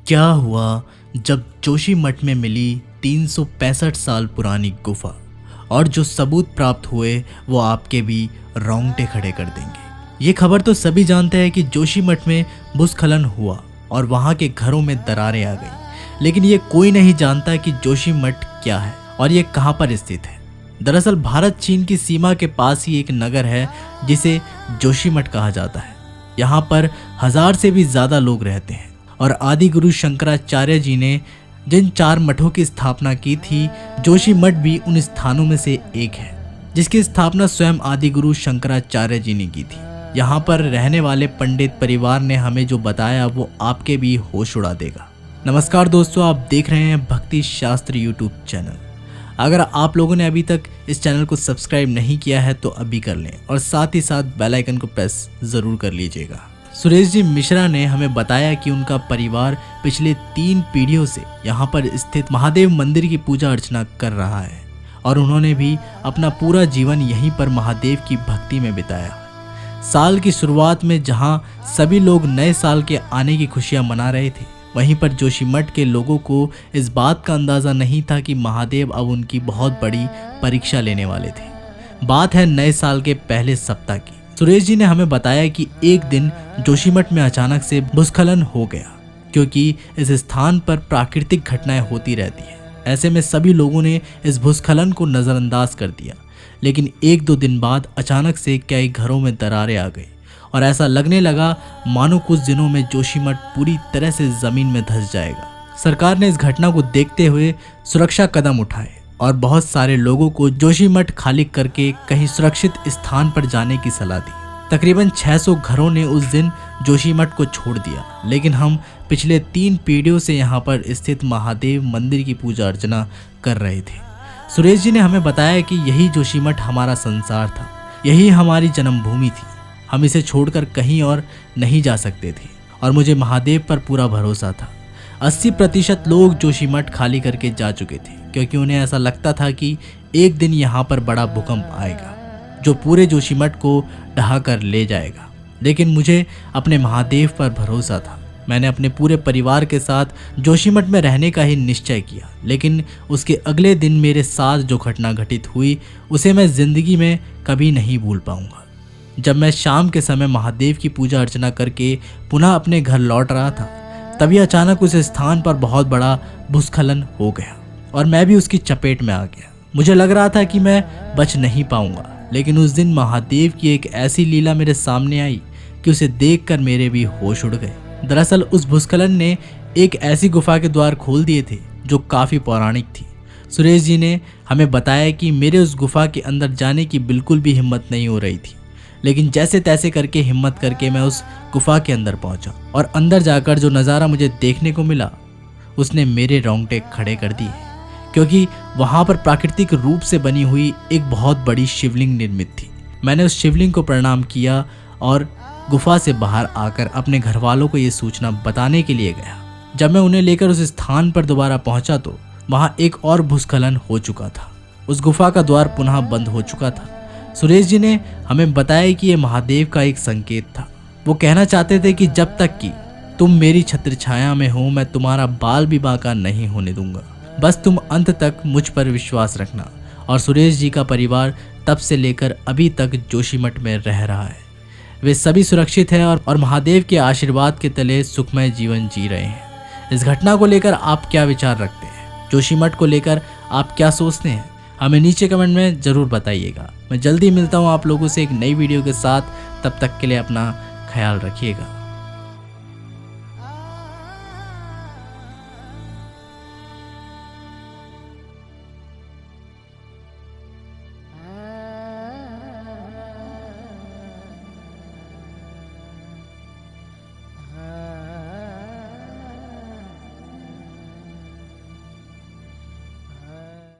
क्या हुआ जब जोशीमठ में मिली 365 साल पुरानी गुफा और जो सबूत प्राप्त हुए वो आपके भी रोंगटे खड़े कर देंगे। ये खबर तो सभी जानते हैं कि जोशीमठ में भूस्खलन हुआ और वहाँ के घरों में दरारें आ गई, लेकिन ये कोई नहीं जानता कि जोशीमठ क्या है और ये कहाँ पर स्थित है। दरअसल भारत चीन की सीमा के पास ही एक नगर है जिसे जोशीमठ कहा जाता है। यहाँ पर 1000 से भी ज़्यादा लोग रहते हैं और आदि गुरु शंकराचार्य जी ने जिन 4 मठों की स्थापना की थी, जोशीमठ भी उन स्थानों में से एक है जिसकी स्थापना स्वयं आदि गुरु शंकराचार्य जी ने की थी। यहाँ पर रहने वाले पंडित परिवार ने हमें जो बताया वो आपके भी होश उड़ा देगा। नमस्कार दोस्तों, आप देख रहे हैं भक्ति शास्त्र यूट्यूब चैनल। अगर आप लोगों ने अभी तक इस चैनल को सब्सक्राइब नहीं किया है तो अभी कर लें और साथ ही साथ बेल आइकन को प्रेस ज़रूर कर लीजिएगा। सुरेश जी मिश्रा ने हमें बताया कि उनका परिवार पिछले 3 पीढ़ियों से यहाँ पर स्थित महादेव मंदिर की पूजा अर्चना कर रहा है और उन्होंने भी अपना पूरा जीवन यहीं पर महादेव की भक्ति में बिताया। साल की शुरुआत में जहाँ सभी लोग नए साल के आने की खुशियाँ मना रहे थे, वहीं पर जोशीमठ के लोगों को इस बात का अंदाज़ा नहीं था कि महादेव अब उनकी बहुत बड़ी परीक्षा लेने वाले थे। बात है नए साल के पहले सप्ताह की। सुरेश जी ने हमें बताया कि एक दिन जोशीमठ में अचानक से भूस्खलन हो गया, क्योंकि इस स्थान पर प्राकृतिक घटनाएं होती रहती हैं। ऐसे में सभी लोगों ने इस भूस्खलन को नज़रअंदाज कर दिया, लेकिन 1-2 दिन बाद अचानक से कई घरों में दरारें आ गई और ऐसा लगने लगा मानो कुछ दिनों में जोशीमठ पूरी तरह से ज़मीन में धंस जाएगा। सरकार ने इस घटना को देखते हुए सुरक्षा कदम उठाए और बहुत सारे लोगों को जोशीमठ खाली करके कहीं सुरक्षित स्थान पर जाने की सलाह दी। तकरीबन 600 घरों ने उस दिन जोशीमठ को छोड़ दिया, लेकिन हम पिछले 3 पीढ़ियों से यहाँ पर स्थित महादेव मंदिर की पूजा अर्चना कर रहे थे। सुरेश जी ने हमें बताया कि यही जोशीमठ हमारा संसार था, यही हमारी जन्मभूमि थी। हम इसे छोड़कर कहीं और नहीं जा सकते थे और मुझे महादेव पर पूरा भरोसा था। 80% लोग जोशीमठ खाली करके जा चुके थे, क्योंकि उन्हें ऐसा लगता था कि एक दिन यहाँ पर बड़ा भूकंप आएगा जो पूरे जोशीमठ को ढहा कर ले जाएगा। लेकिन मुझे अपने महादेव पर भरोसा था। मैंने अपने पूरे परिवार के साथ जोशीमठ में रहने का ही निश्चय किया, लेकिन उसके अगले दिन मेरे साथ जो घटना घटित हुई उसे मैं ज़िंदगी में कभी नहीं भूल पाऊँगा। जब मैं शाम के समय महादेव की पूजा अर्चना करके पुनः अपने घर लौट रहा था, तभी अचानक उस स्थान पर बहुत बड़ा भूस्खलन हो गया और मैं भी उसकी चपेट में आ गया। मुझे लग रहा था कि मैं बच नहीं पाऊंगा, लेकिन उस दिन महादेव की एक ऐसी लीला मेरे सामने आई कि उसे देखकर मेरे भी होश उड़ गए। दरअसल उस भूस्खलन ने एक ऐसी गुफा के द्वार खोल दिए थे जो काफ़ी पौराणिक थी। सुरेश जी ने हमें बताया कि मेरे उस गुफा के अंदर जाने की बिल्कुल भी हिम्मत नहीं हो रही थी, लेकिन जैसे तैसे करके हिम्मत करके मैं उस गुफा के अंदर पहुंचा और अंदर जाकर जो नज़ारा मुझे देखने को मिला उसने मेरे रोंगटे खड़े कर दिए, क्योंकि वहाँ पर प्राकृतिक रूप से बनी हुई एक बहुत बड़ी शिवलिंग निर्मित थी। मैंने उस शिवलिंग को प्रणाम किया और गुफा से बाहर आकर अपने घर वालों को ये सूचना बताने के लिए गया। जब मैं उन्हें लेकर उस स्थान पर दोबारा पहुंचा तो वहाँ एक और भूस्खलन हो चुका था। उस गुफा का द्वार पुनः बंद हो चुका था। सुरेश जी ने हमें बताया कि ये महादेव का एक संकेत था। वो कहना चाहते थे कि जब तक कि तुम मेरी छत्र छाया में हो, मैं तुम्हारा बाल भी बांका नहीं होने दूंगा। बस तुम अंत तक मुझ पर विश्वास रखना। और सुरेश जी का परिवार तब से लेकर अभी तक जोशीमठ में रह रहा है। वे सभी सुरक्षित हैं और महादेव के आशीर्वाद के तले सुखमय जीवन जी रहे हैं। इस घटना को लेकर आप क्या विचार रखते हैं? जोशीमठ को लेकर आप क्या सोचते हैं? हमें नीचे कमेंट में ज़रूर बताइएगा। मैं जल्दी मिलता हूँ आप लोगों से एक नई वीडियो के साथ। तब तक के लिए अपना ख्याल रखिएगा।